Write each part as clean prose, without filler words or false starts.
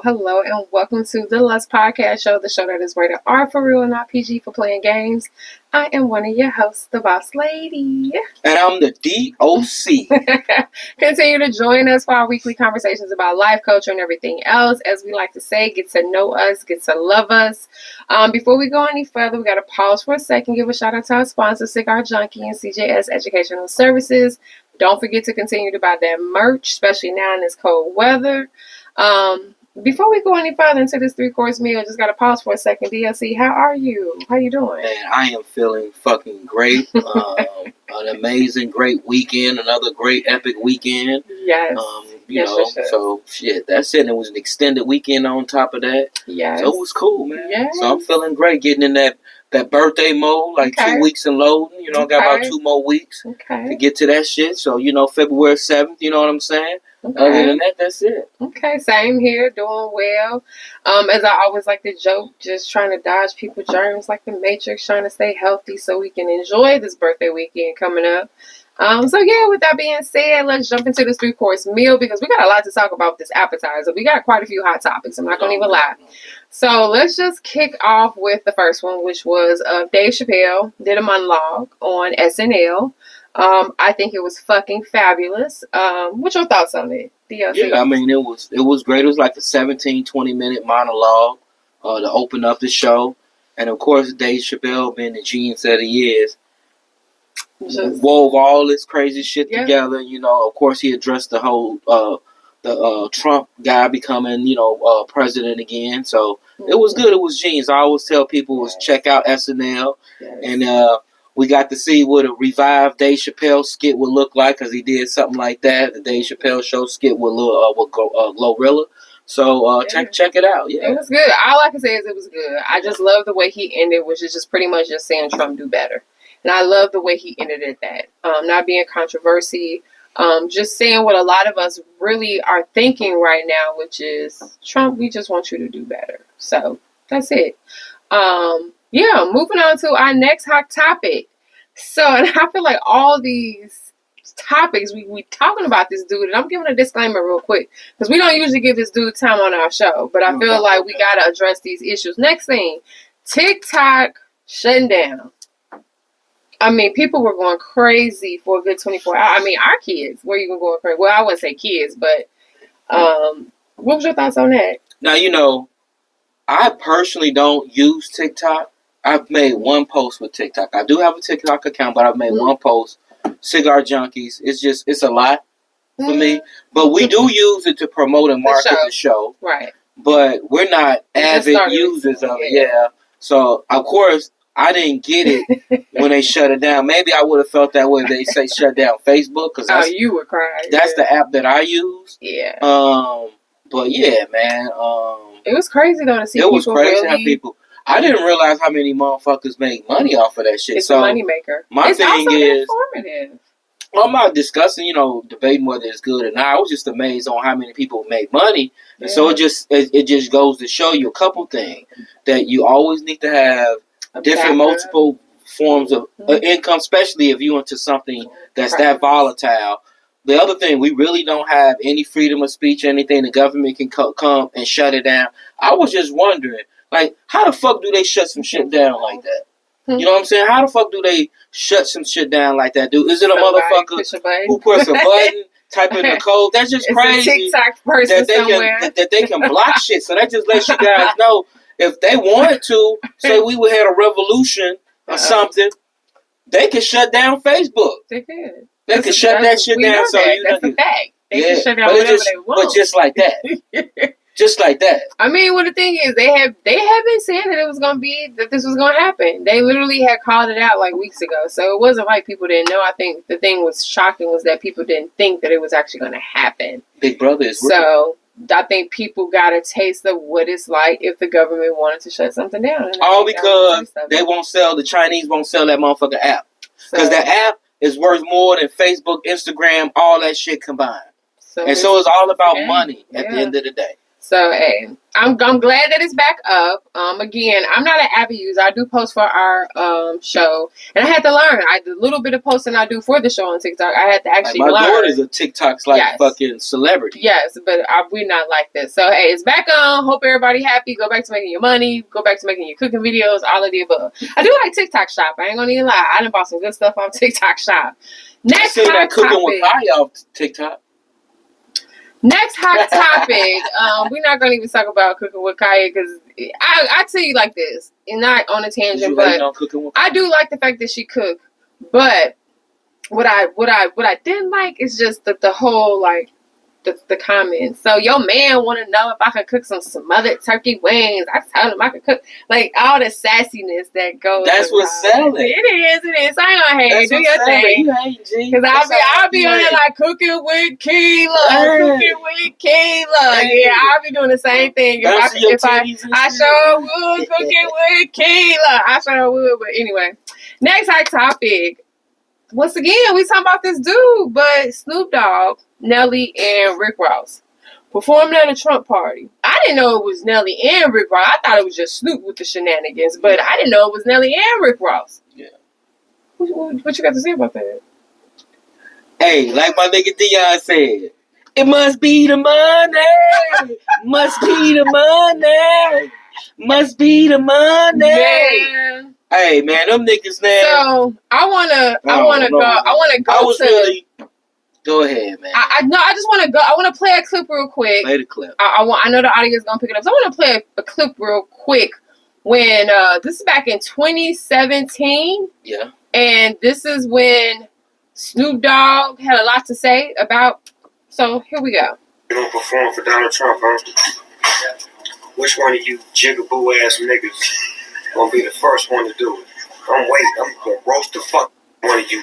Hello, and welcome to the Lust Podcast Show, the show that is rated R for real and not PG for playing games. I am one of your hosts, the Boss Lady. And I'm the D.O.C. Continue to join us for our weekly conversations about life, culture, and everything else. As we like to say, get to know us, get to love us. Before we go any further, we got to pause for a second, give a shout out to our sponsor, Cigar Junkie and CJS Educational Services. Don't forget to continue to buy that merch, especially now in this cold weather. Before we go any further into this 3-course meal, just gotta pause for a second. D.O.C, how are you? How you doing? Man, I am feeling fucking great. An amazing, great weekend. Another great, epic weekend. Yes. So shit, that's it. It was an extended weekend on top of that. Yes. So it was cool, man. Yes. So I'm feeling great, getting in that birthday mode, like 2 weeks and loading. Got about 2 more weeks to get to that shit. So, February 7th, you know what I'm saying? Okay. Other than that, that's it. Okay, same here, doing well. As I always like to joke, just trying to dodge people's germs like the Matrix, trying to stay healthy so we can enjoy this birthday weekend coming up. With that being said, let's jump into this 3-course meal because we got a lot to talk about with this appetizer. We got quite a few hot topics. I'm not going to even lie. So let's just kick off with the first one, which was Dave Chappelle did a monologue on SNL. I think it was fucking fabulous. What's your thoughts on it, D.O.C? Yeah, I mean, it was great. It was like a 17, 20-minute monologue to open up the show. And, of course, Dave Chappelle, being the genius that he is, wove all this crazy shit together. Of course, he addressed the whole the Trump guy becoming, president again. So it was good. It was genius. I always tell people was check out SNL. Yes. And we got to see what a revived Dave Chappelle skit would look like because he did something like that. The Dave Chappelle show skit with Glorilla. So check it out. Yeah, it was good. All I can say is it was good. I just love the way he ended, which is just pretty much just saying Trump do better. And I love the way he ended it that. Not being controversy. Just saying what a lot of us really are thinking right now, which is, Trump, we just want you to do better. So, that's it. Moving on to our next hot topic. So, and I feel like all these topics, we talking about this dude, and I'm giving a disclaimer real quick, because we don't usually give this dude time on our show, but I feel like we got to address these issues. Next thing, TikTok shutting down. I mean, people were going crazy for a good 24 hours. I mean, our kids were even going crazy. Well, I wouldn't say kids, but what was your thoughts on that? Now, I personally don't use TikTok. I've made one post with TikTok. I do have a TikTok account, but I've made one post. Cigar Junkies. It's a lot for me. But we do use it to promote and market the show. Right. But we're not avid users of it. Yeah. So, of course, I didn't get it when they shut it down. Maybe I would have felt that way if they say shut down Facebook. Cause you would cry. That's the app that I use. Yeah. But yeah, man. It was crazy though to see. It was crazy how people. I didn't realize how many motherfuckers make money off of that shit. It's a money maker. My thing is, informative. I'm not discussing, debating whether it's good or not. I was just amazed on how many people make money, and so it just goes to show you a couple things that you always need to have. Different multiple forms of income, especially if you're into something that's that volatile. The other thing, we really don't have any freedom of speech or anything. The government can come and shut it down. I was just wondering, like, how the fuck do they shut some shit down like that? You know what I'm saying? How the fuck do they shut some shit down like that, dude? Is it a motherfucker who puts a button, type in the code? That's just crazy. A TikTok person that they can block shit. So that just lets you guys know. If they wanted to, say we would have a revolution or something, they could shut down Facebook. They could. They could shut that shit down. So that's a fact. They can shut down whatever they want. But just like that. Just like that. I mean, well, the thing is, they have been saying that this was gonna happen. They literally had called it out like weeks ago. So it wasn't like people didn't know. I think the thing was shocking was that people didn't think that it was actually gonna happen. Big Brother is real. So I think people got a taste of what it's like if the government wanted to shut something down. All because the Chinese won't sell that motherfucker app. Because the app is worth more than Facebook, Instagram, all that shit combined. So it's all about money at the end of the day. So, hey, I'm glad that it's back up. Again, I'm not an avid user. I do post for our show, and I had to learn. The little bit of posting I do for the show on TikTok, I had to actually learn. My daughter's a TikTok's fucking celebrity. Yes, but we're not like this. So, hey, it's back on. Hope everybody happy. Go back to making your money. Go back to making your cooking videos. All of the above. I do like TikTok Shop. I ain't gonna even lie. I done bought some good stuff on TikTok Shop. Next hot that cooking topic. With Kaya off TikTok. Next hot topic. We're not going to even talk about cooking with Kaya because I tell you like this, and not on a tangent, but I do like the fact that she cooked. But what I didn't like is just the whole like the comments. So your man want to know if I can cook some smothered turkey wings. I told him I could cook, like all the sassiness that goes. That's what's selling. It is. I ain't gonna hate. Do your thing. Because I'll be on there like cooking with Keela. Yeah, I'll be doing the same thing. If I sure would cooking with Keela. I sure would. But anyway, next hot topic. Once again, we talking about this dude, but Snoop Dogg, Nelly, and Rick Ross performed at a Trump party. I didn't know it was Nelly and Rick Ross. I thought it was just Snoop with the shenanigans, but I didn't know it was Nelly and Rick Ross. Yeah. What you got to say about that? Hey, like my nigga Dion said, it must be the money. Must be the money. Must be the money. Yeah. Hey man, them niggas now. So I wanna go to. Really, go ahead, man. I just wanna go. I wanna play a clip real quick. Play the clip. I know the audience is gonna pick it up. So I wanna play a clip real quick when this is back in 2017. Yeah. And this is when Snoop Dogg had a lot to say about. So here we go. You gonna perform for Donald Trump, huh? Which one of you jigaboo ass niggas gonna be the first one to do it? I'm gonna roast the fuck one of you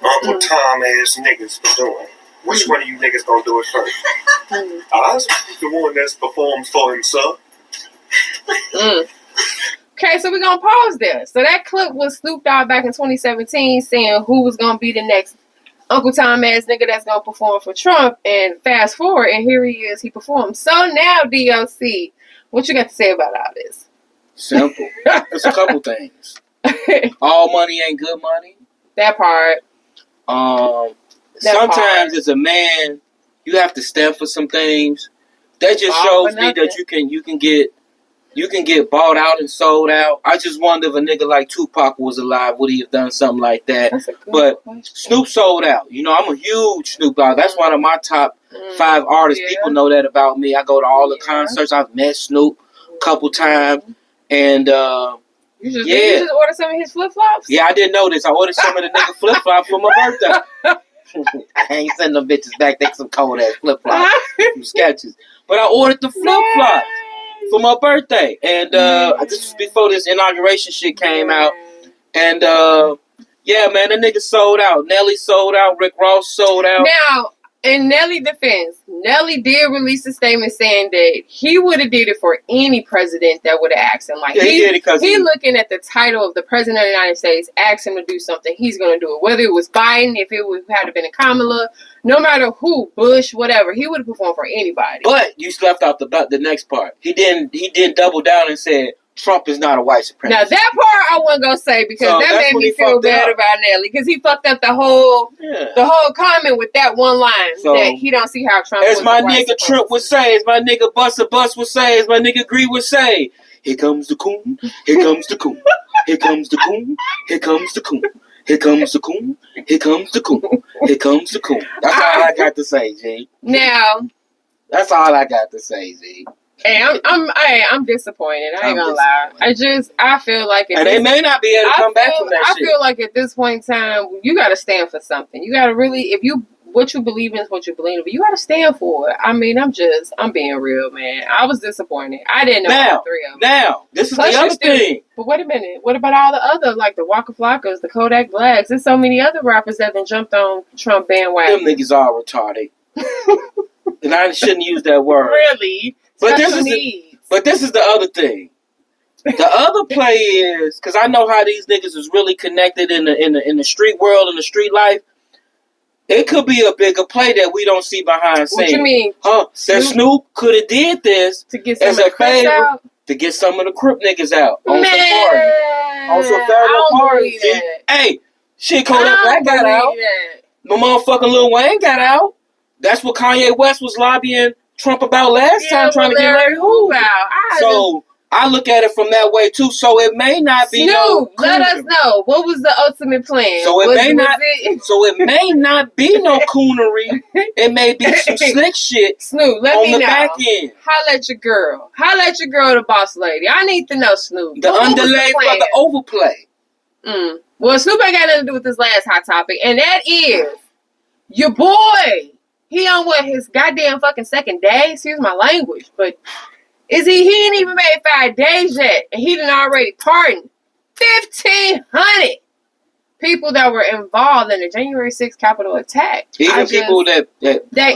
Uncle Tom ass niggas for doing it. Which one of you niggas gonna do it first? I was the one that's performed for himself. Okay, so we're gonna pause there. So that clip was Snoop Dogg back in 2017 saying who was gonna be the next Uncle Tom ass nigga that's gonna perform for Trump, and fast forward and here he is, he performed. So now D.O.C, what you got to say about all this? Simple. There's a couple things. All money ain't good money. That part. Sometimes as a man, you have to stand for some things. That just shows me that you can get bought out and sold out. I just wonder if a nigga like Tupac was alive, would he have done something like that? But question. Snoop sold out. You know, I'm a huge Snoop Dogg. That's one of my top 5 artists. Yeah. People know that about me. I go to all the concerts. I've met Snoop a couple times. And you just ordered some of his flip-flops? Yeah, I didn't know this. I ordered some of the nigga flip-flops for my birthday. I ain't sending them bitches back. They some cold ass flip-flops. Some sketches. But I ordered the flip-flops for my birthday. And this was before this inauguration shit came out. And yeah, man, the nigga sold out. Nelly sold out. Rick Ross sold out. Now, in Nelly's defense, Nelly did release a statement saying that he would have did it for any president that would have asked him. Like, he did it because he looking at the title of the president of the United States, asked him to do something, he's going to do it. Whether it was Biden, if it had been a Kamala, no matter who, Bush, whatever, he would have performed for anybody. But you left out the next part. He didn't double down and said Trump is not a white supremacist. Now that part I wasn't gonna say because that made me feel bad about Nelly because he fucked up the whole comment with that one line that he don't see how Trump. As my nigga Trump would say, as my nigga Busta Bus would say, as my nigga Gree would say, here comes the coon, here comes the coon, here comes the coon, here comes the coon. Here comes the coon. Here comes the coon. Here comes the coon. That's all I got to say, G. Now, that's all I got to say, G. Hey, I'm disappointed. I ain't gonna lie. I feel like they may not be able to come back from that shit. I feel like at this point in time, you got to stand for something. You got to really, what you believe in is what you believe in, but you got to stand for it. I mean, I'm being real, man. I was disappointed. I didn't know all 3 of them. Now, this is the other thing. But wait a minute. What about all the other, like the Waka Flockas, the Kodak Blacks? There's so many other rappers that then jumped on Trump bandwagon. Them niggas are retarded. And I shouldn't use that word. Really? But this is the other thing. The other play is because I know how these niggas is really connected in the street world, in the street life. It could be a bigger play that we don't see behind scenes. What you mean? That Snoop could have did this to get some as of a the Crips favor out? to get some of the Crip niggas out on Man, some party. On some federal parties. Hey, shit, Kodak Black got out. The motherfucking Lil Wayne got out. That's what Kanye West was lobbying Trump about last time, trying to get Larry Hoover out. So I look at it from that way too. So it may not be Snoop, let us know what was the ultimate plan. So it may not be no coonery. It may be some slick shit. Snoop, let me know. On the back end. Holla at your girl. Holla at your girl, the boss lady. I need to know, Snoop. The underlay for the overplay. Well, Snoop ain't got nothing to do with this last hot topic, and that is your boy. He on his goddamn fucking second day. Excuse my language, but he ain't even made 5 days yet, and he done already pardoned 1,500 people that were involved in the January 6th Capitol attack. Even people that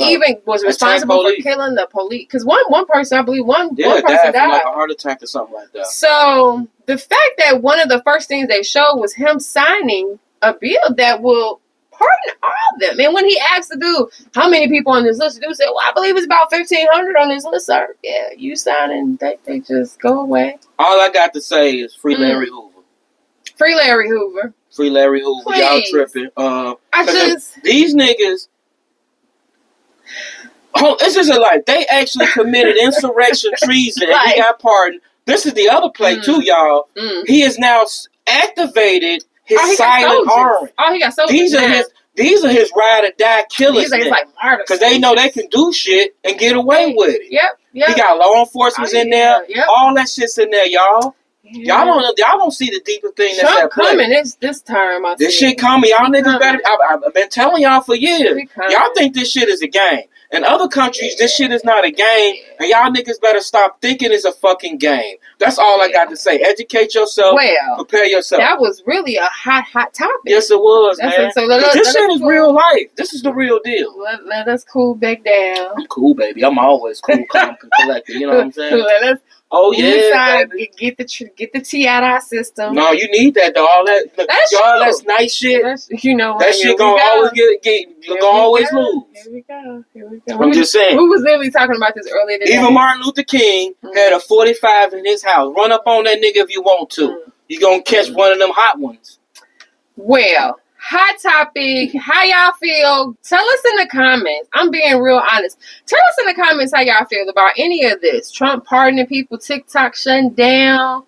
even was responsible for killing the police. Because one person, I believe, one person died from like a heart attack or something like that. So the fact that one of the first things they showed was him signing a bill that will pardon all of them. And when he asked the dude, how many people on this list, the dude said, well, I believe it's about 1,500 on this list, sir. Yeah, you signing, they just go away. All I got to say is free Larry Hoover. Free Larry Hoover. Free Larry Hoover. Please. Y'all tripping. These niggas, it's just like, they actually committed insurrection, treason, and he got pardoned. This is the other play too, y'all. He has now activated his silent army. Oh, he got soldiers. These are his ride or die killers. He's like martyrs. Because they know they can do shit and get away with it. Yep. He got law enforcement in there. Yep. All that shit's in there, y'all. Yeah. Y'all don't see the deeper thing that's Trump coming this term. This shit coming. Y'all niggas better. I've been telling y'all for years. Y'all think this shit is a game. In other countries, this shit is not a game, and y'all niggas better stop thinking it's a fucking game. That's all I got to say. Educate yourself. Prepare yourself. That was really a hot topic. Yes, it was, man. This shit is real life. This is the real deal. Let us cool back down. I'm cool, baby. I'm always cool, calm, and collected. You know what I'm saying? Get the tea out of our system. No, you need that though. All that, that's nice shit. That shit gonna always lose. Here we go. I'm just saying. We was literally talking about this earlier today. Even Martin Luther King had a 45 in his house. Run up on that nigga if you want to. You gonna catch one of them hot ones. Well, hot topic. How y'all feel? Tell us in the comments. I'm being real honest. Tell us in the comments how y'all feel about any of this. Trump pardoning people, TikTok shutting down,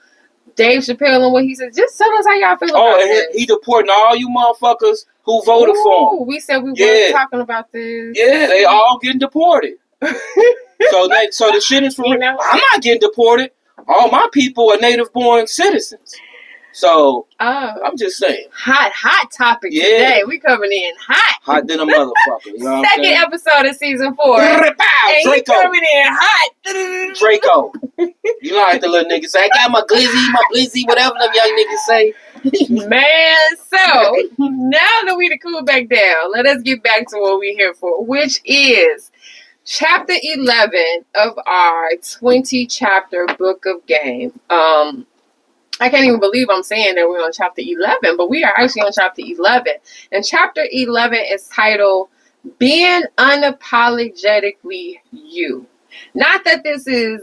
Dave Chappelle and what he said. Just tell us how y'all feel about this. He deporting all you motherfuckers who voted for him. We said we weren't talking about this. Yeah, they all getting deported. so the shit is for real. I'm not getting deported. All my people are native-born citizens. So, I'm just saying. Hot topic today. We coming in hot. Hot than a motherfucker. You know Second episode of season 4. And he coming in hot. Draco. You know how the little niggas say, I got my glizzy, whatever them young niggas say. Man, so, now that we to cool back down, let us get back to what we're here for, which is chapter 11 of our 20-chapter book of game. I can't even believe I'm saying that we're on chapter 11, but we are actually on chapter 11. And chapter 11 is titled, Being Unapologetically You. Not that this is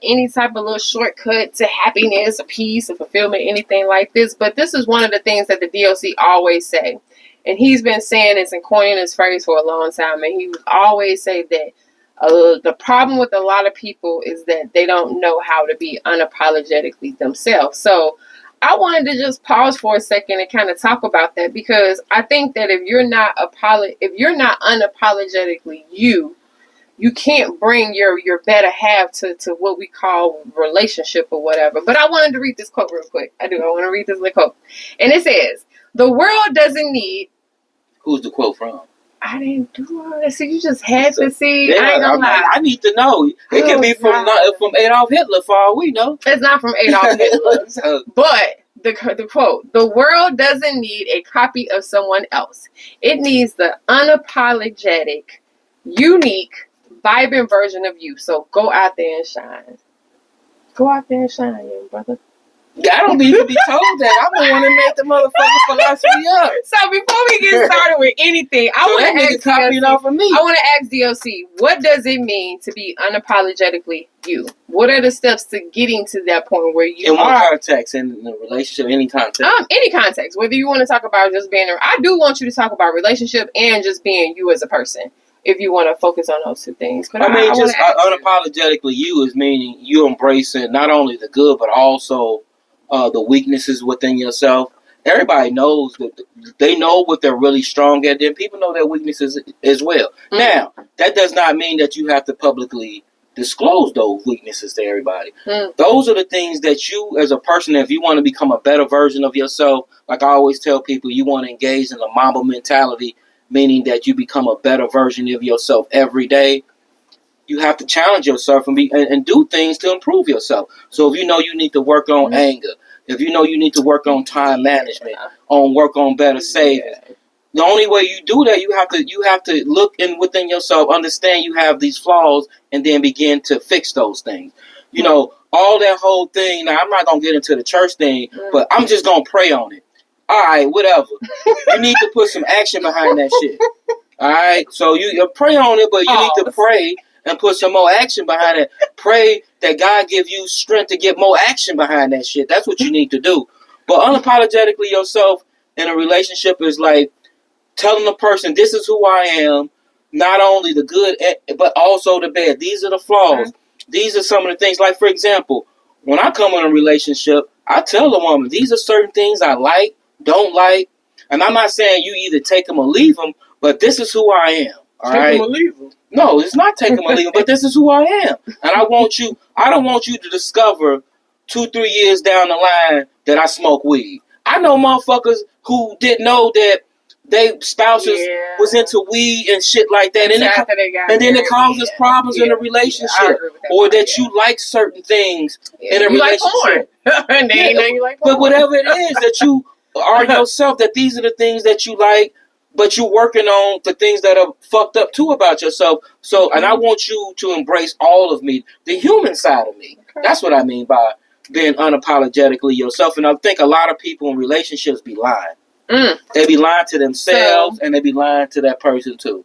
any type of little shortcut to happiness, or peace, or fulfillment, anything like this, but this is one of the things that the D.O.C. always say. And he's been saying this and coining this phrase for a long time, and he would always say that the problem with a lot of people is that they don't know how to be unapologetically themselves. So I wanted to just pause for a second and kind of talk about that, because I think that if you're not unapologetically you can't bring your better half to what we call relationship or whatever. But I wanted to read this quote real quick. I want to read this little quote. And it says, the world doesn't need... Who's the quote from? I didn't do all that. So you just had to see. Yeah, I ain't gonna lie. I need to know. It could be from Adolf Hitler for all we know. It's not from Adolf Hitler. But the quote, the world doesn't need a copy of someone else. It needs the unapologetic, unique, vibrant version of you. So go out there and shine. Go out there and shine, young brother. I don't need to be told that. I'm the one that made the motherfucking philosophy up. So before we get started with anything, I want to ask copy off of me. I want to ask D.O.C. What does it mean to be unapologetically you? What are the steps to getting to that point where you in what context? In the relationship, any context? Any context. Whether you want to talk about just being, I do want you to talk about relationship and just being you as a person. If you want to focus on those two things, but I mean, just unapologetically you is meaning you embracing not only the good but also the weaknesses within yourself. Everybody knows that they know what they're really strong at. Then people know their weaknesses as well. Mm-hmm. Now, that does not mean that you have to publicly disclose those weaknesses to everybody. Mm. Those are the things that you, as a person, if you want to become a better version of yourself, like I always tell people, you want to engage in the Mamba mentality, meaning that you become a better version of yourself every day. You have to challenge yourself and do things to improve yourself. So if you know you need to work on anger, if you know you need to work on time management, work on better savings, the only way you do that, you have to look within yourself, understand you have these flaws, and then begin to fix those things. You know, all that whole thing. Now, I'm not gonna get into the church thing, but I'm just gonna pray on it. All right, whatever. You need to put some action behind that shit. All right, so you pray on it, but you need to pray and put some more action behind it. Pray that God give you strength to get more action behind that shit. That's what you need to do. But unapologetically yourself in a relationship is like telling the person, this is who I am, not only the good, but also the bad. These are the flaws. These are some of the things. Like, for example, when I come in a relationship, I tell the woman, these are certain things I like, don't like. And I'm not saying you either take them or leave them, but this is who I am. All right? Take them or leave them. No, it's not take them or leave them, but this is who I am. And I don't want you to discover 2-3 years down the line that I smoke weed. I know motherfuckers who didn't know that they spouses was into weed and shit like that. And then it causes problems in a relationship. Or that you like certain things in a relationship. And they know you like porn. But whatever it is that you are yourself, that these are the things that you like, but you're working on the things that are fucked up too about yourself. So, and I want you to embrace all of me, the human side of me. Okay. That's what I mean by being unapologetically yourself. And I think a lot of people in relationships be lying. They be lying to themselves and they be lying to that person too.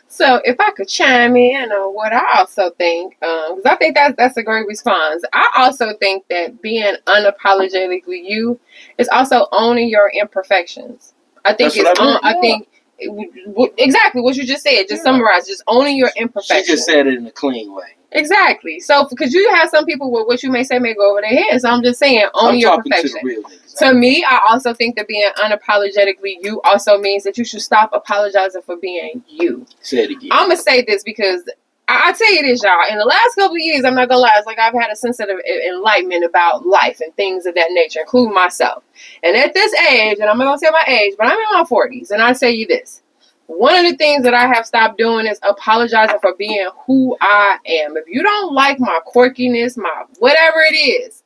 So if I could chime in on what I also think, because I think that's a great response. I also think that being unapologetically you is also owning your imperfections. I think I think exactly what you just said. Just summarize. Just owning your imperfections. She just said it in a clean way. Exactly. So, because you have some people with what you may say may go over their head. So I'm just saying, owning your perfection. To me, I also think that being unapologetically you also means that you should stop apologizing for being you. Say it again. I'm gonna say this because I tell you this, y'all. In the last couple of years, I'm not gonna lie, it's like I've had a sense of enlightenment about life and things of that nature, including myself. And at this age, and I'm not gonna say my age, but I'm in my 40s, and I tell you this. One of the things that I have stopped doing is apologizing for being who I am. If you don't like my quirkiness, my whatever it is,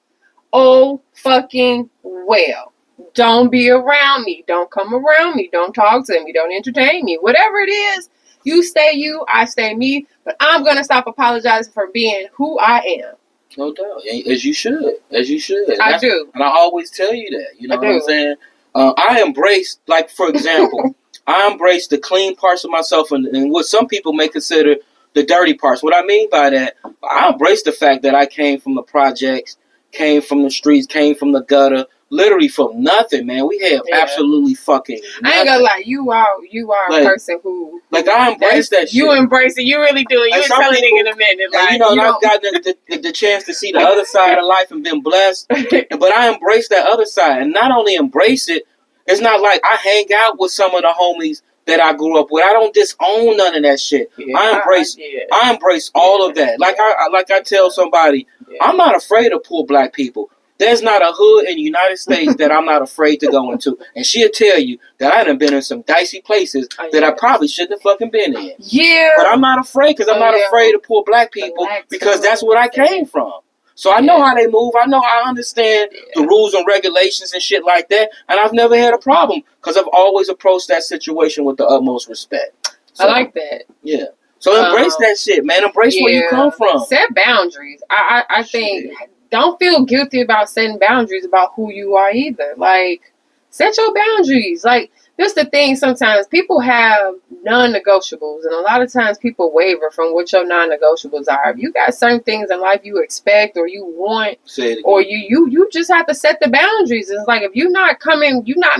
oh fucking well. Don't be around me. Don't come around me. Don't talk to me. Don't entertain me. Whatever it is, you stay you, I stay me. But I'm going to stop apologizing for being who I am. No doubt. As you should. As you should. I do. And I always tell you that. You know what I'm saying? I embrace, like, for example... I embrace the clean parts of myself and what some people may consider the dirty parts. What I mean by that, I embrace the fact that I came from the projects, came from the streets, came from the gutter, literally from nothing, man. We have absolutely fucking nothing. I ain't gonna lie, you are like, a person who... Like, I embrace that shit. You embrace it, you really do it. You ain't telling nigga in a minute. Like, and I've gotten the chance to see the other side of life and been blessed, but I embrace that other side. And not only embrace it, it's not like I hang out with some of the homies that I grew up with. I don't disown none of that shit. Yeah, I embrace all of that. Like I tell somebody, I'm not afraid of poor black people. There's not a hood in the United States that I'm not afraid to go into. And she'll tell you that I done been in some dicey places that I probably shouldn't have fucking been in. Yeah. But I'm not afraid because I'm not afraid of poor black people because that's what I came from. So I know how they move. I understand the rules and regulations and shit like that. And I've never had a problem because I've always approached that situation with the utmost respect. So, I like that. Yeah. So embrace that shit, man. Embrace where you come from. Set boundaries. I think don't feel guilty about setting boundaries about who you are either. Like, set your boundaries. Like, that's the thing. Sometimes people have non-negotiables, and a lot of times people waver from what your non-negotiables are. If you got certain things in life you expect or you want, or you just have to set the boundaries. It's like, if you're not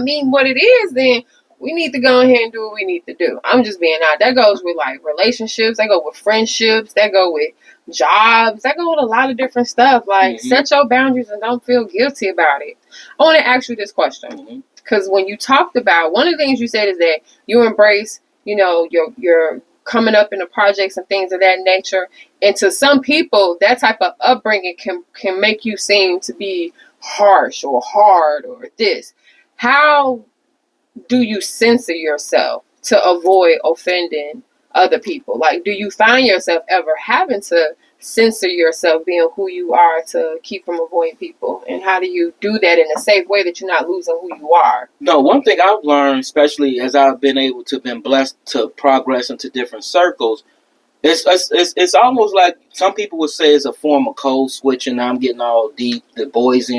meeting what it is, then we need to go ahead and do what we need to do. I'm just being out. That goes with like relationships. That go with friendships. That go with jobs. That go with a lot of different stuff. Like, set your boundaries and don't feel guilty about it. I want to ask you this question. Because when you talked about, one of the things you said is that you embrace, your coming up in the projects and things of that nature. And to some people, that type of upbringing can make you seem to be harsh or hard or this. How do you censor yourself to avoid offending other people? Like, do you find yourself ever having to censor yourself being who you are to keep from avoiding people? And how do you do that in a safe way that you're not losing who you are? No, one thing I've learned, especially as I've been blessed to progress into different circles, it's almost like some people would say it's a form of code switching. I'm getting all deep. The boys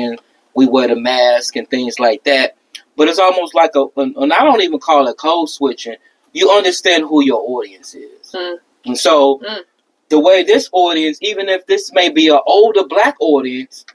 we wear the mask and things like that. But it's almost like and I don't even call it code switching. You understand who your audience is. And so the way this audience, even if this may be an older black audience,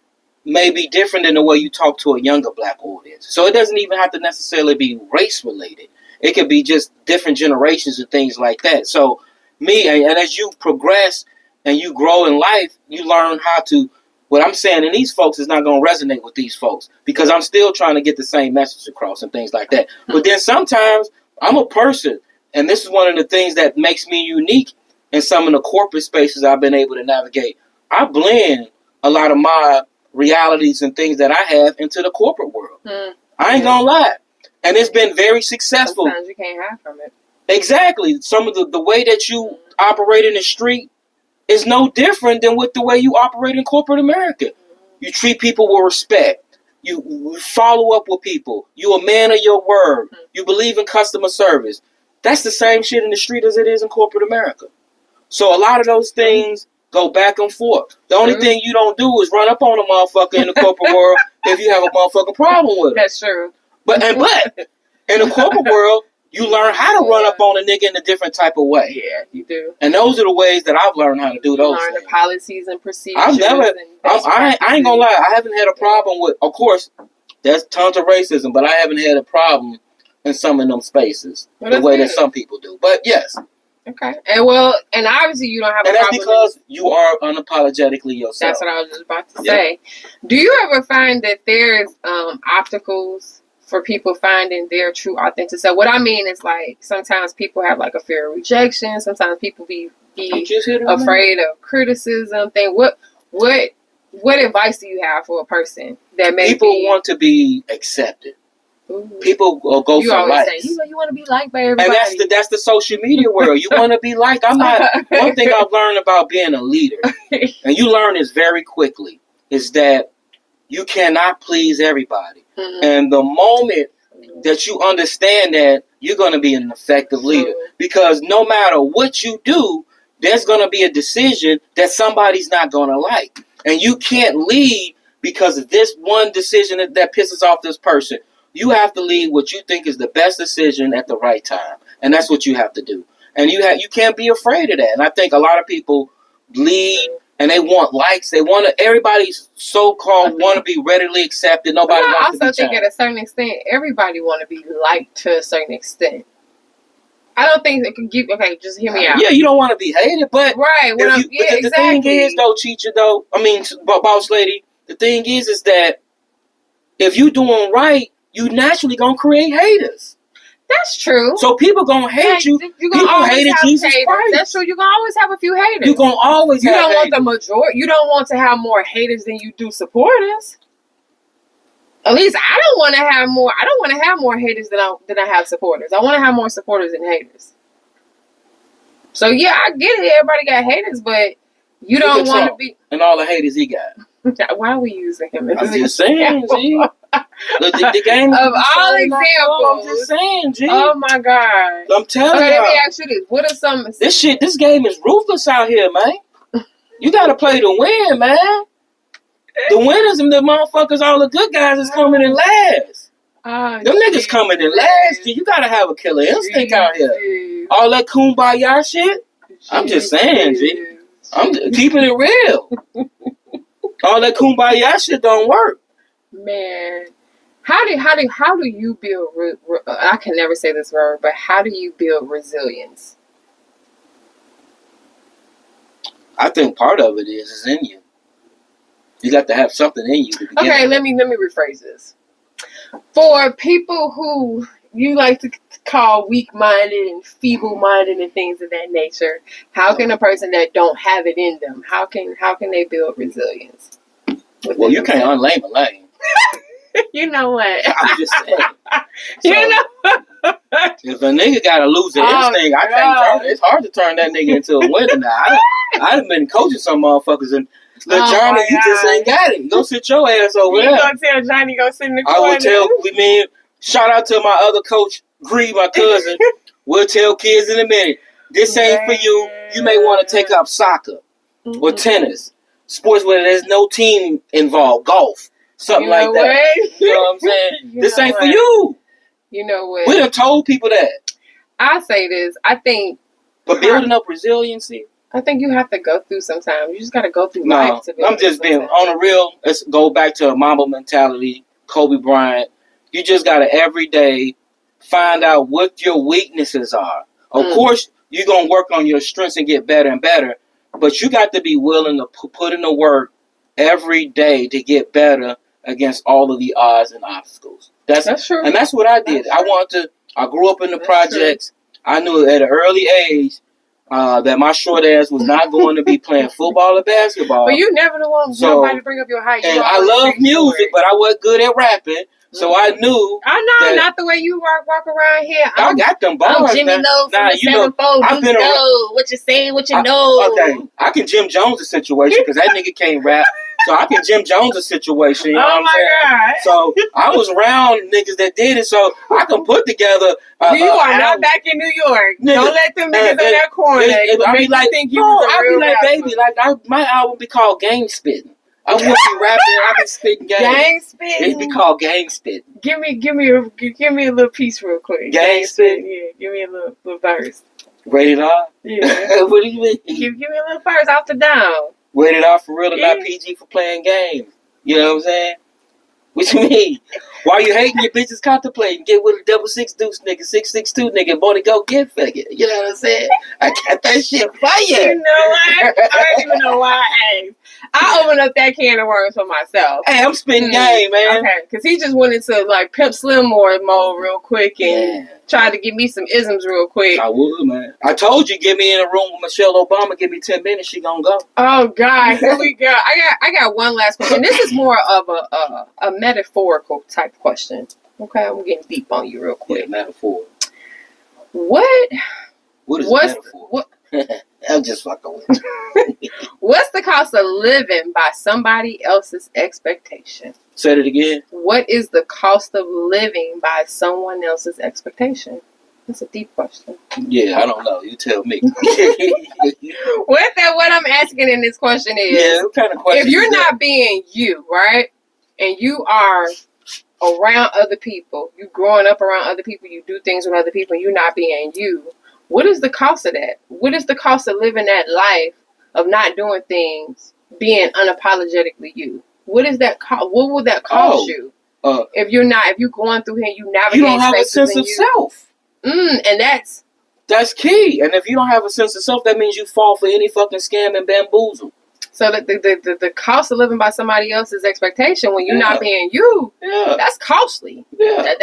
may be different than the way you talk to a younger black audience. So it doesn't even have to necessarily be race related. It could be just different generations and things like that. So and as you progress and you grow in life, you learn how to, what I'm saying, and these folks is not going to resonate with these folks because I'm still trying to get the same message across and things like that. But then sometimes I'm a person, and this is one of the things that makes me unique in some of the corporate spaces I've been able to navigate. I blend a lot of my realities and things that I have into the corporate world. I ain't going to lie. And it's been very successful. Sometimes you can't hide from it. Exactly. Some of the way that you operate in the street is no different than with the way you operate in corporate America. You treat people with respect. You follow up with people. You're a man of your word. You believe in customer service. That's the same shit in the street as it is in corporate America. So a lot of those things go back and forth. The only thing you don't do is run up on a motherfucker in the corporate world if you have a motherfucking problem with it. That's true. But in the corporate world, you learn how to run up on a nigga in a different type of way. Yeah, you do. And those are the ways that I've learned how to do those things. The policies and procedures. I ain't gonna lie. I haven't had a problem with, of course, there's tons of racism, but I haven't had a problem in some of them spaces the way that some people do. But yes. Okay. And obviously you don't have a problem. And that's because you are unapologetically yourself. That's what I was just about to say. Do you ever find that there's obstacles for people finding their true authentic self? What I mean is, like, sometimes people have like a fear of rejection. Sometimes people be afraid of criticism. What advice do you have for a person that want to be accepted? Ooh. People go for likes. You want to be liked by everybody. And that's the social media world. You want to be liked. I'm not. One thing I've learned about being a leader, and you learn this very quickly, is that you cannot please everybody. And the moment that you understand that, you're going to be an effective leader. Because no matter what you do, there's going to be a decision that somebody's not going to like. And you can't lead because of this one decision that pisses off this person. You have to lead what you think is the best decision at the right time. And that's what you have to do. And you can't be afraid of that. And I think a lot of people lead and they want likes. Everybody's so-called want to be readily accepted. Nobody wants to be challenged. I also think at a certain extent, everybody want to be liked to a certain extent. I don't think it can give. Okay, just hear me out. Yeah, you don't want to be hated, but right. The thing is, though, teacher, boss lady, the thing is that if you doing right, you naturally gonna create haters. That's true. So people gonna hate you. You're gonna people always hated have Jesus haters. Christ. That's true. You're gonna always have a few haters. You're gonna always. You don't want the majority. You don't want to have more haters than you do supporters. At least I don't want to have more. I don't want to have more haters than I have supporters. I want to have more supporters than haters. So yeah, I get it. Everybody got haters, but you don't want to be. And all the haters he got. Why are we using him? I'm just saying, G. The game of all examples. I'm just saying, G. Oh my God. I'm telling you. Let me ask you this: what are some? This game is ruthless out here, man. You got to play to win, man. The winners and the motherfuckers, all the good guys is coming in last. Them niggas coming in last. You gotta have a killer instinct out here. All that kumbaya shit. I'm just saying, G. I'm keeping it real. All that kumbaya shit don't work. Man, how do you build? I can never say this word, but how do you build resilience? I think part of it is in you. You got to have something in you to begin Okay, with. let me rephrase this. For people who you like to call weak-minded and feeble-minded and things of that nature, how can a person that don't have it in them, how can they build resilience? Well, you can't unlame a lame. You know what? I'm just saying. So, You know. If a nigga got a losing instinct, I can't turn it. It's hard to turn that nigga into a winner now. I done been coaching some motherfuckers and look, Johnny, you just ain't got it. Go sit your ass over there. You gonna tell Johnny go sit in the corner? I would tell, shout out to my other coach, Gree, my cousin. We'll tell kids in a minute, this ain't for you. You may want to take up soccer or tennis. Sports where there's no team involved, golf, something like that. You know what I'm saying? This ain't for you. You know what? We done told people that. I say this. I think. But building up resiliency. I think you have to go through sometimes. You just got to go through life to build. I'm just being on the real. Let's go back to a Mamba mentality. Kobe Bryant. You just got to every day find out what your weaknesses are. Of course, you're going to work on your strengths and get better and better. But you got to be willing to put in the work every day to get better against all of the odds and obstacles. That's true. And that's what I did. I grew up in the projects. True. I knew at an early age that my short ass was not going to be playing football or basketball. But you never the one nobody bring up your height. And I love music, but I wasn't good at rapping. So I knew. I know, not the way you walk around here. I got them bars. I'm Jimmy Lowe from the 7-4. I've been what you say, what you know. Okay, I can Jim Jones a situation because that nigga can't rap. So I can Jim Jones a situation. You know what I'm saying? God. So I was around niggas that did it, so I can put together. You are not back in New York. Niggas, don't let them niggas in that corner. I be like, baby, like my album be called Gang Spitting. I wouldn't be rapping. I be spitting game. Gang spitting. It'd be called gang spitting. Give me a little piece real quick. Gang spitting. Yeah, give me a little verse. Rated R. Yeah. What do you mean? Give me a little verse off the down. Rated R for real and not PG for playing games. You know what I'm saying? What you mean? Why you hating your bitches contemplating? Get with a 6'6" deuce nigga, 6'2" nigga, boy, go get figure. You know what I'm saying? I got that shit fire. You know what? I don't even know why I asked. I opened up that can of worms for myself. Hey, I'm spitting game, man. Okay, because he just went into like Pimp Slim mode real quick and tried to give me some isms real quick. I would, man. I told you, get me in a room with Michelle Obama, give me 10 minutes, she gonna go. Oh God, here we go. I got one last question. This is more of a metaphorical type question. Okay, I'm getting deep on you real quick. Yeah, metaphor. What is metaphor? I'm just fucking with you. What's the cost of living by somebody else's expectation? Say it again. What is the cost of living by someone else's expectation? That's a deep question. Yeah, I don't know. You tell me. What I'm asking in this question is, what kind of question if you're not being you, right, and you are around other people, you growing up around other people, you do things with other people, you're not being you. What is the cost of that? What is the cost of living that life of not doing things, being unapologetically you? What is that cost? What will that cost you? If you're going through here, you navigate. You don't have a sense of self. And that's key. And if you don't have a sense of self, that means you fall for any fucking scam and bamboozle. So the cost of living by somebody else's expectation when you're not being you, that's costly. Yeah.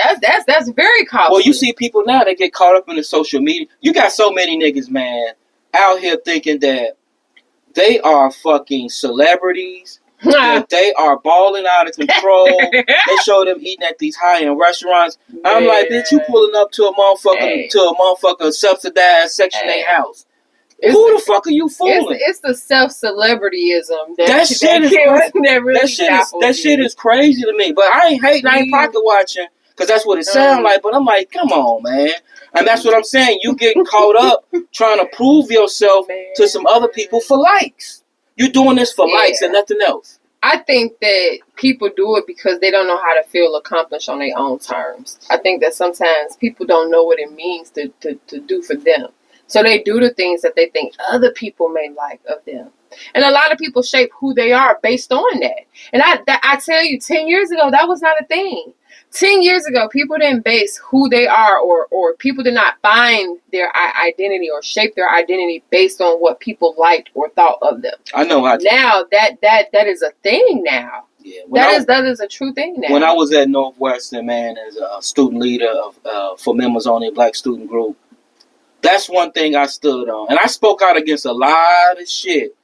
That's very costly. Well, you see people now that get caught up in the social media. You got so many niggas, man, out here thinking that they are fucking celebrities. That they are balling out of control. They show them eating at these high-end restaurants. I'm like, bitch, you pulling up to a motherfucker subsidized Section 8 house. Who the fuck are you fooling? It's the self-celebrityism that shit is crazy to me. But I ain't hating, I ain't pocket watching, because that's what it sounds like. But I'm like, come on, man. And that's what I'm saying. You getting caught up trying to prove yourself to some other people for likes. You're doing this for likes and nothing else. I think that people do it because they don't know how to feel accomplished on their own terms. I think that sometimes people don't know what it means to do for them. So they do the things that they think other people may like of them. And a lot of people shape who they are based on that. And I tell you, 10 years ago, that was not a thing. 10 years ago, people didn't base who they are or people did not find their identity or shape their identity based on what people liked or thought of them. I know. Now that is a thing now. Yeah, that is a true thing now. When I was at Northwestern, man, as a student leader for members on a black student group, that's one thing I stood on. And I spoke out against a lot of shit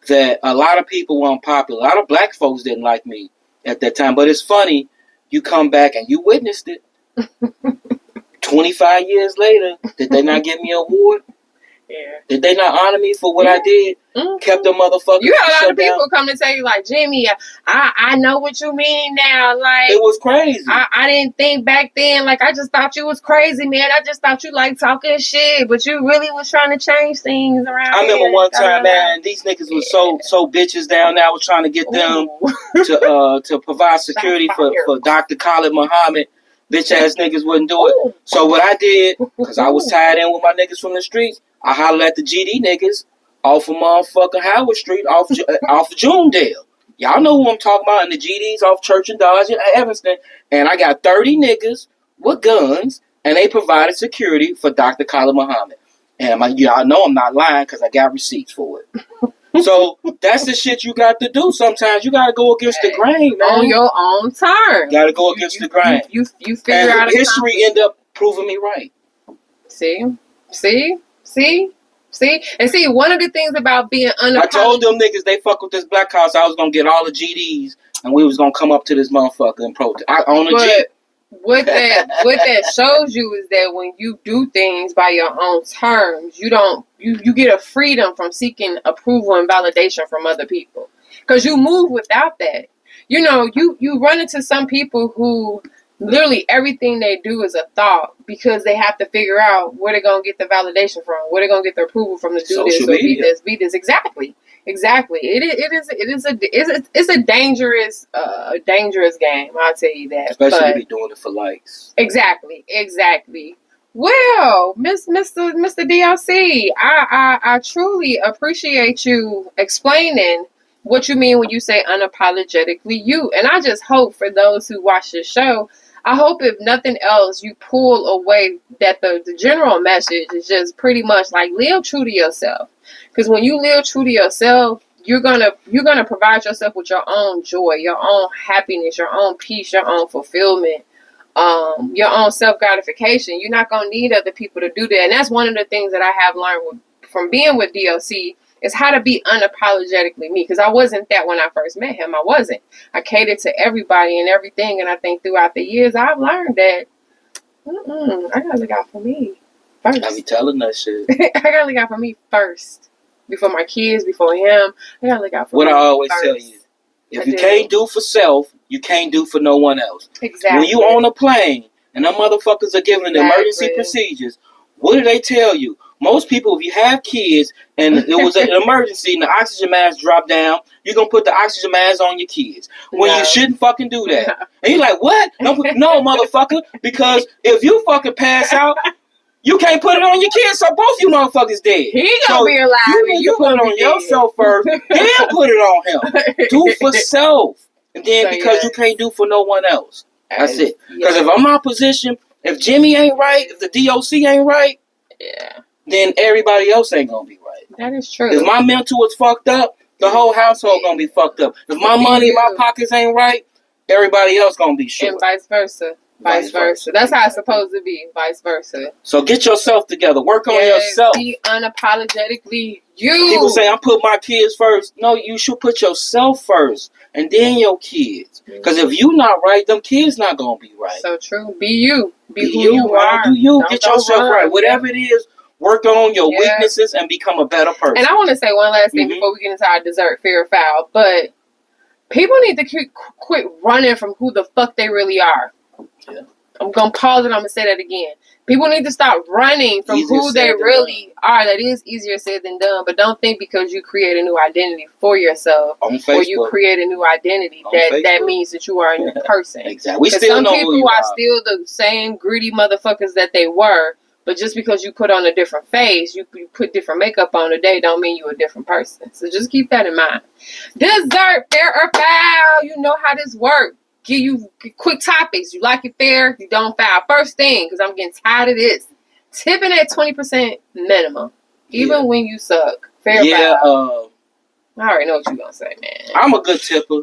that a lot of people weren't popular. A lot of black folks didn't like me at that time. But it's funny, you come back and you witnessed it. 25 years later, did they not give me an award? Yeah. Did they not honor me for what I did? Mm-hmm. Kept the motherfucker. You had a lot of people come to tell you, like, Jimmy, I know what you mean now. Like, it was crazy. I didn't think back then. Like, I just thought you was crazy, man. I just thought you like talking shit, but you really was trying to change things around. I remember one time, man, these niggas was so bitches down there. I was trying to get them to provide security for Dr. Khalid Muhammad. Bitch ass niggas wouldn't do it. So what I did, because I was tied in with my niggas from the streets, I hollered at the GD niggas off of motherfucking Howard Street, off of Junedale. Y'all know who I'm talking about, in the GDs off Church and Dodge and Evanston. And I got 30 niggas with guns, and they provided security for Dr. Khalid Muhammad. And y'all know I'm not lying because I got receipts for it. So that's the shit you got to do sometimes. You got to go against the grain, man. On your own terms. Got to go against the grain. You figure out history end up proving me right. See? And see, one of the things about being unapologetic. I told them niggas they fuck with this black house, I was going to get all the GDs and we was going to come up to this motherfucker and protest. I own a G. What that shows you is that when you do things by your own terms, you get a freedom from seeking approval and validation from other people. Because you move without that. You know, you run into some people who literally everything they do is a thought because they have to figure out where they're going to get the validation from, where they're going to get the approval from to do Social this or media. be this. Exactly. It's a dangerous game. I'll tell you that. Especially if you're doing it for likes. Exactly. Well, Mr. D.O.C, I truly appreciate you explaining what you mean when you say unapologetically you. And I just hope for those who watch this show, I hope if nothing else, you pull away that the general message is just pretty much like live true to yourself. Because when you live true to yourself, you're gonna provide yourself with your own joy, your own happiness, your own peace, your own fulfillment, your own self-gratification. You're not gonna need other people to do that. And that's one of the things that I have learned from being with D.O.C. is how to be unapologetically me. Because I wasn't that when I first met him. I wasn't. I catered to everybody and everything. And I think throughout the years, I've learned that I gotta look out for me first. I be telling that shit. I gotta look out for me first. Before my kids, before him. I gotta look out for what me I always first. tell you, if you can't do for self, you can't do for no one else. Exactly. When you on a plane and them motherfuckers are giving the emergency procedures, what do they tell you? Most people, if you have kids and it was an emergency and the oxygen mask dropped down, you're going to put the oxygen mask on your kids. When you shouldn't fucking do that. No. And you're like, what? No, motherfucker. Because if you fucking pass out, you can't put it on your kids, so both you motherfuckers dead. He gonna be alive. You need to put it on yourself first, then put it on him. Do for self. And then because you can't do for no one else. That's it. Because if I'm in my position, if Jimmy ain't right, if the D.O.C. ain't right, then everybody else ain't gonna be right. That is true. If my mental is fucked up, the whole household gonna be fucked up. If my money in my pockets ain't right, everybody else gonna be short. And vice versa. Vice versa. That's how it's supposed to be. Vice versa. So get yourself together. Work on yourself. Be unapologetically you. People say, I put my kids first. No, you should put yourself first. And then your kids. Because if you not right, them kids not going to be right. So true. Be you. Be who you are. Do you. Get yourself right. Whatever it is, work on your weaknesses and become a better person. And I want to say one last thing before we get into our dessert, fear, foul. But people need to quit running from who the fuck they really are. Yeah. I'm going to pause and I'm going to say that again. People need to stop running from who they really are. That is easier said than done. But don't think because you create a new identity for yourself or you create a new identity that means that you are a new person. Exactly. We still know who you are still the same greedy motherfuckers that they were. But just because you put on a different face, you put different makeup on today, don't mean you're a different person. So just keep that in mind. Dessert, fair or foul. You know how this works. Give you quick topics. You like it fair, you don't foul. First thing, because I'm getting tired of this. Tipping at 20% minimum. Even when you suck. Fair or foul. I already know what you're going to say, man. I'm a good tipper.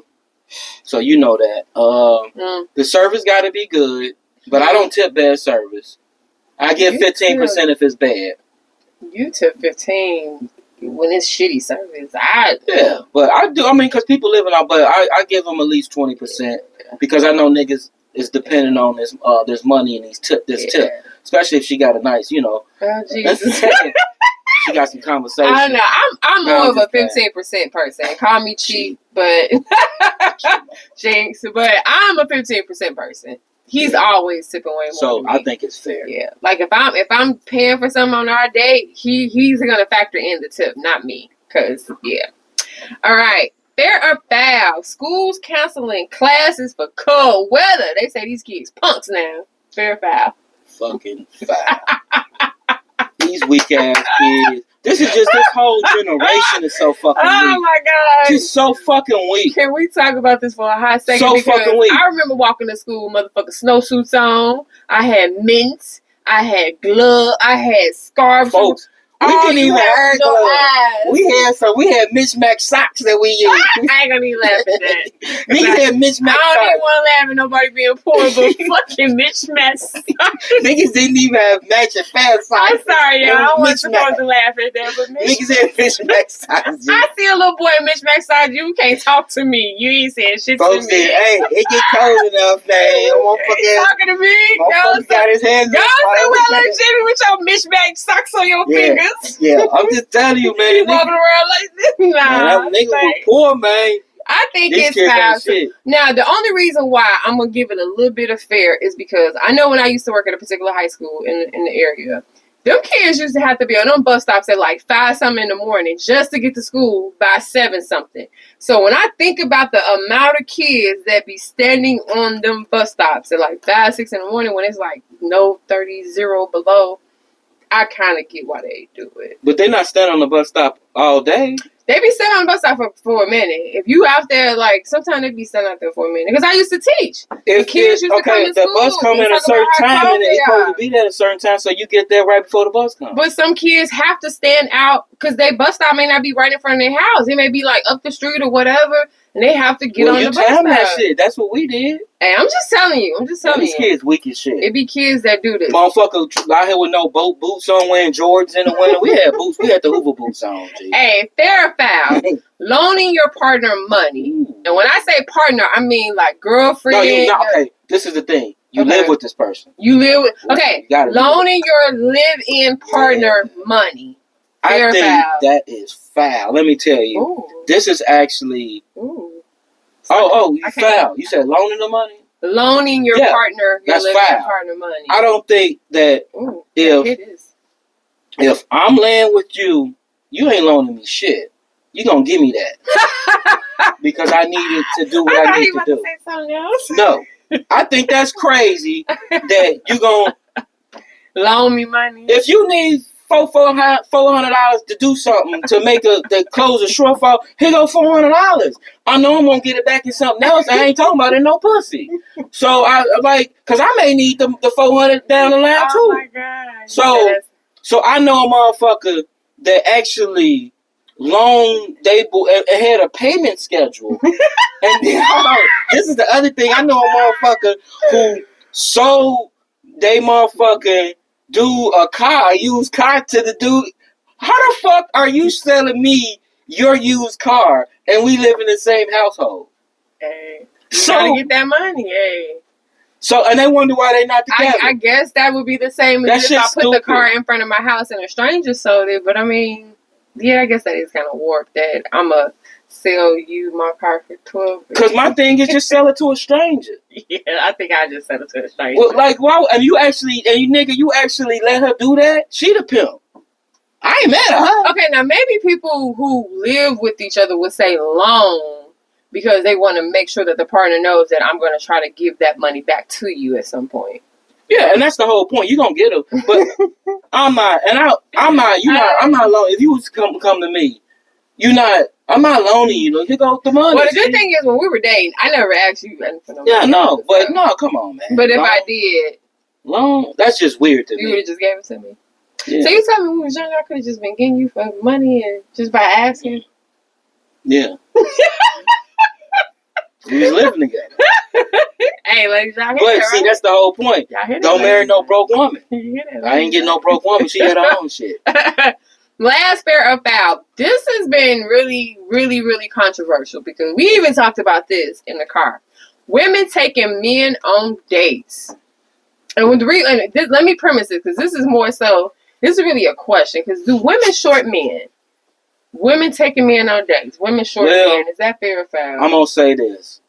So you know that. The service got to be good. But I don't tip bad service. I give 15% if it's bad. You tip 15 when it's shitty service. But I do. I mean, because people living out, but I give them at least 20% because I know niggas is depending on this money and these tip, especially if she got a nice, you know. Oh, Jesus. She got some conversation. I know. I'm more of a 15% person. Call me cheap, but jinx. But I'm a 15% person. He's always tipping way more. So than me. I think it's fair. Yeah, like if I'm paying for something on our date, he's gonna factor in the tip, not me. Cause all right, fair or foul? Schools canceling classes for cold weather. They say these kids punks now. Fair or foul? Fucking foul. These weak ass kids. This whole generation is so fucking weak. Oh my god. Just so fucking weak. Can we talk about this for a hot second? So fucking weak. I remember walking to school with motherfucking snowsuits on. I had mints. I had gloves. I had scarves. Folks, we didn't even have gloves. We had mismatched socks that we used. I ain't gonna even laugh at that. Niggas had mismatched socks. I don't even want to laugh at nobody being poor, but fucking mismatched socks. Niggas didn't even have matching fast socks. I'm sorry, y'all. I wasn't supposed to laugh at that, but niggas had mismatched socks. I see a little boy in mismatched socks. You can't talk to me. You ain't saying shit to me. Said, hey, it get cold enough, man. He's talking to me. Motherfucker got his hands y'all say well like Jimmy with your mismatched socks on your fingers. Yeah, I'm just telling you, man. You walking around like this? Nah, man, that nigga was poor, man. I think it's foul. Now, the only reason why I'm going to give it a little bit of fair is because I know when I used to work at a particular high school in the area, them kids used to have to be on them bus stops at like 5-something in the morning just to get to school by 7-something. So when I think about the amount of kids that be standing on them bus stops at like 5-6 in the morning when it's like no 30 below, I kind of get why they do it. But they not standing on the bus stop all day. They be standing on the bus stop for a minute. If you out there, like, sometimes they be standing out there for a minute. Because I used to teach. If kids used to come to school. The bus come at a certain time, and it's supposed to be there at a certain time, so you get there right before the bus comes. But some kids have to stand out, because their bus stop may not be right in front of their house. It may be, like, up the street or whatever, and they have to get on the bus stop. That shit. That's what we did. Hey, I'm just telling you. These kids weak as shit. It be kids that do this. Motherfucker out here with no boots on, wearing Jordans in the winter. We had boots. We had the Hoover boots on, G. Hey, fair or foul. Loaning your partner money. And when I say partner, I mean like girlfriend. Okay. This is the thing. You live with this person. You live with. Okay. Loaning your live-in partner money. Fair I think foul. That is foul. Let me tell you. Ooh. This is actually. Ooh. You foul. You said loaning the money? Loaning your partner, your live-in partner money. I don't think that if I'm laying with you, you ain't loaning me shit. You gonna give me that because I needed to do what I need to do. To say something else. No, I think that's crazy that you gonna loan me money. If you need $400 to do something to make the close a shortfall, here go $400. I know I'm gonna get it back in something else. I ain't talking about it no pussy. So I because I may need the $400 down the line too. Oh my god. So I know a motherfucker that actually had a payment schedule. And then, this is the other thing. I know a motherfucker who sold they motherfucking do a used car to the dude. How the fuck are you selling me your used car and we live in the same household? Hey, you gotta get that money, hey. So, and they wonder why they not together. I guess that would be the same as if I put the car in front of my house and a stranger sold it. But I mean, yeah, I guess that is kind of warped. That I'm a sell you my car for 12. Because my thing is just sell it to a stranger. Yeah, I think I just sell it to a stranger. Well, like, why? And you actually let her do that? She the pimp. I ain't mad at her. Okay, now maybe people who live with each other would say loan because they want to make sure that the partner knows that I'm going to try to give that money back to you at some point. Yeah, and that's the whole point. You're gonna get her, but I'm not loaning. If you was come to me, I'm not loaning you. Here goes the money. Well, the good thing is when we were dating, I never asked you for no money. Yeah, no, but no, come on, man. But if I did, loan, that's just weird to me. You would have just gave it to me. Yeah. So you tell me when we was younger, I could have just been getting you for money and just by asking. Yeah. We was living together. Hey, ladies, y'all hear but that, see, right? that's the whole point. Y'all hear that, Don't marry no broke woman. You hear that, I ain't getting no broke woman. She had her own shit. Last pair of foul. This has been really, really, really controversial because we even talked about this in the car. Women taking men on dates. And let me premise it because this is more so, this is really a question because do women short men? Women taking men on dates. Women short men. Is that fair or foul? I'm going to say this.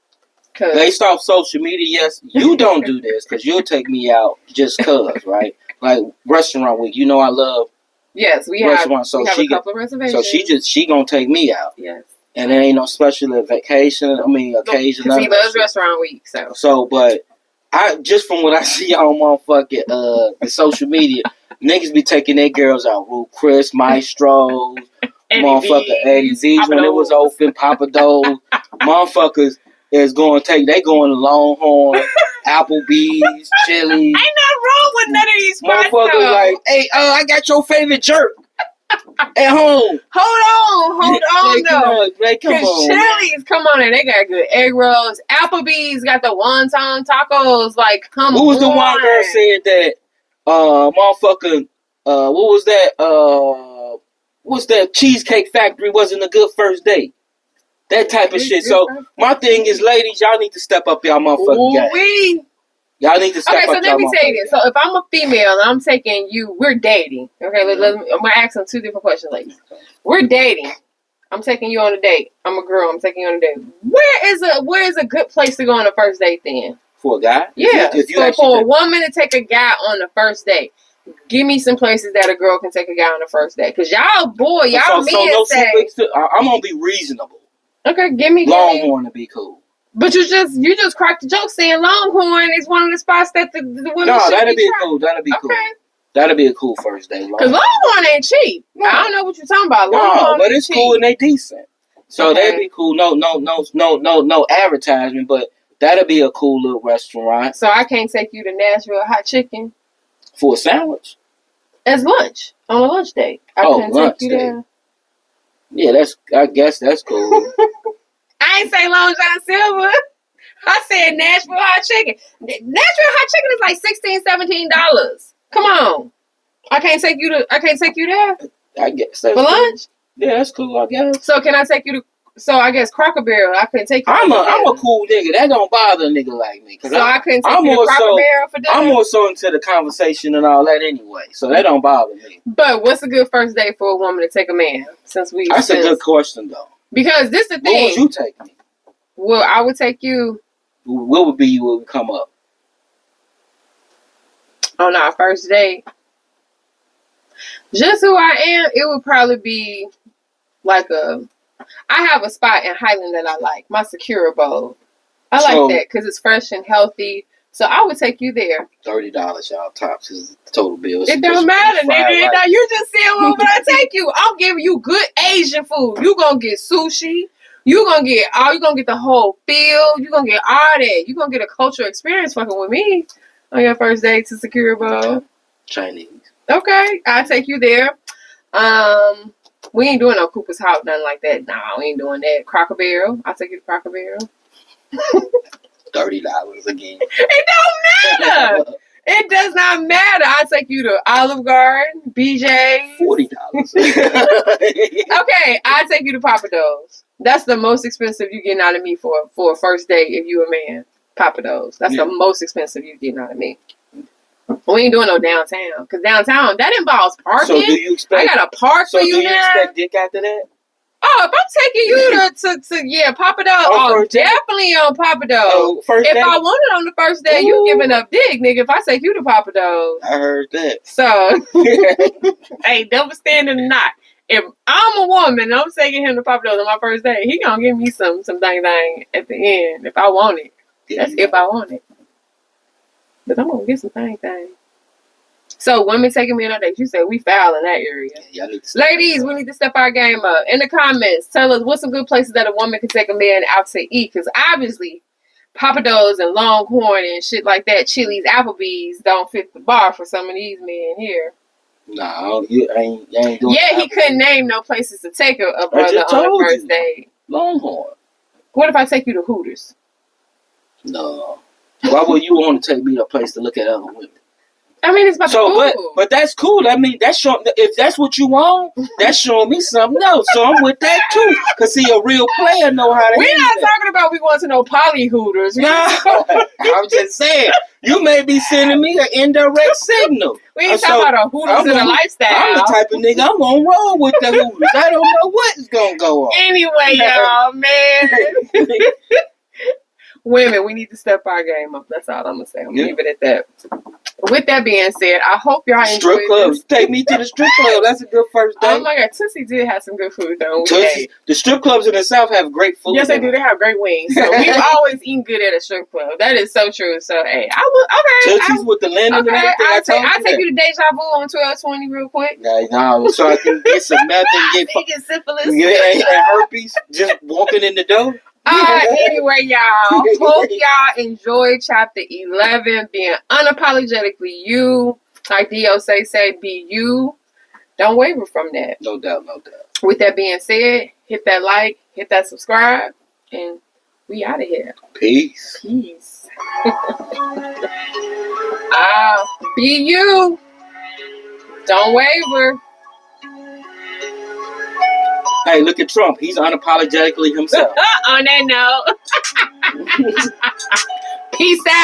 Based off social media, yes, you don't do this because you'll take me out just cuz, right? Like restaurant week. You know I love yes, we restaurant. have a couple of reservations. So she going to take me out. Yes. And there ain't no special occasion. Occasion. Because he loves restaurant week, so. So, but I just from what I see on motherfucking the social media, niggas be taking their girls out. Ruth Chris, Maestro, motherfucker Eddie V's when it was open, Papa Do's. Motherfuckers is going to they going to Longhorn, Applebee's, Chili's. Ain't nothing wrong with none of these spots, motherfuckers like, hey, I got your favorite jerk at home. Hold on, though. Come on. Chili's, come on, and they got good egg rolls. Applebee's got the wonton tacos. Like, come on. Who was the one girl said that? Motherfucking, what was that? What's that? Cheesecake Factory wasn't a good first date. That type of shit. So my thing is, ladies, y'all need to step up y'all motherfucking game. Y'all need to step up. Okay, so let me say this. So if I'm a female and I'm taking you, we're dating. Okay, I'm gonna ask them two different questions, ladies. We're dating. I'm taking you on a date. I'm a girl. I'm taking you on a date. Where is a good place to go on a first date then? For a guy? Yeah. For a woman to take a guy on the first date. Give me some places that a girl can take a guy on the first date. Cause y'all men say I'm gonna be reasonable. Okay, give me Longhorn to be cool. But you just cracked the joke saying Longhorn is one of the spots that the women should that'd be cool. That'd be cool. That'd be a cool first day. Because Longhorn ain't cheap. No. I don't know what you're talking about. Longhorn but it's cool and they decent. So that'd be cool. No advertisement, but that'd be a cool little restaurant. So I can't take you to Nashville Hot Chicken for a sandwich as lunch on a lunch date. I couldn't take you there. Yeah, I guess that's cool. I ain't say Long John Silver. I said Nashville Hot Chicken. Nashville Hot Chicken is like $16-$17. Come on. I can't take you there. I guess for lunch. Yeah, that's cool. I guess. So can I take you to? So I guess Cracker Barrel. I couldn't take you. I'm a cool nigga. That don't bother a nigga like me. So I couldn't take you to Cracker Barrel for dinner. I'm more so into the conversation and all that anyway. So that don't bother me. But what's a good first date for a woman to take a man? That's a good question though. Because this is the thing. What would you take me? Well, I would take you. What would be you would come up? On our first date. Just who I am, it would probably be like I have a spot in Highland that I like. My Secura Bowl. I like that because it's fresh and healthy. So I would take you there. $30, y'all. Tops is the total bill. It don't matter, nigga. Now you just saying where would I take you? I'm giving you good Asian food. You gonna get sushi. You gonna get the whole feel. You gonna get all that. You gonna get a cultural experience fucking with me on your first date to Secura Bowl. Chinese. Okay, I'll take you there. We ain't doing no Cooper's House, nothing like that. Nah, we ain't doing that. Cracker Barrel. I'll take you to Cracker Barrel. $30 again. It don't matter. It does not matter. I'll take you to Olive Garden, BJ. $40. Okay, I'll take you to Papa Do's. That's the most expensive you getting out of me for a first date if you a man. Papa Do's. That's the most expensive you getting out of me. We ain't doing no downtown. Because downtown, that involves parking. So do you expect... I got to park for you now. So do you expect dick after that? Oh, if I'm taking you to Papa Dog, definitely on Papa Dog. If day? I want it on the first day, you giving up dick, nigga. If I take you to Papa Dog. I heard that. So, hey, double standard or not. If I'm a woman and I'm taking him to Papa Dog on my first day, he gonna give me some dang at the end if I want it. That's if I want it. But I'm gonna get some thing. So women taking me on a date, you say we foul in that area. Ladies, we need to step our game up. In the comments, tell us what's some good places that a woman can take a man out to eat. Because obviously, Papa Do's and Longhorn and shit like that, Chili's, Applebee's don't fit the bar for some of these men here. Nah, you ain't doing. Yeah, he couldn't name no places to take a brother on the first date. Longhorn. What if I take you to Hooters? No. Why would you want to take me to a place to look at other women? I mean, it's about the food. But that's cool. I mean, that's showing, if that's what you want, that's showing me something else. So I'm with that too. Cause see, a real player know how to. We're not talking about we going to no poly Hooters. No, I'm just saying you may be sending me an indirect signal. We ain't talking about a Hooters and a lifestyle. I'm the type of nigga I'm gonna roll with the Hooters. I don't know what's gonna go on. Anyway, y'all, man. Women, we need to step our game up. That's all I'm gonna say. I'm gonna leave it at that. With that being said, I hope y'all enjoyed strip clubs. Take me to the strip club. That's a good first date. Oh my God, Tootsie did have some good food though. The strip clubs in the South have great food. Yes, they do. They have great wings. So we've always eaten good at a strip club. That is so true. So hey, I will. Okay, Tootsie's with the linen and everything. I'll take you to Deja Vu on 1220 real quick. No, so I can get some meth and get syphilis. And herpes just walking in the door. Anyway, y'all, hope y'all enjoyed chapter 11, being unapologetically you. Like D.O.C say, be you. Don't waver from that. No doubt. With that being said, hit that like, hit that subscribe, and we out of here. Peace. Be you. Don't waver. Hey, look at Trump. He's unapologetically himself. On that note. Peace out.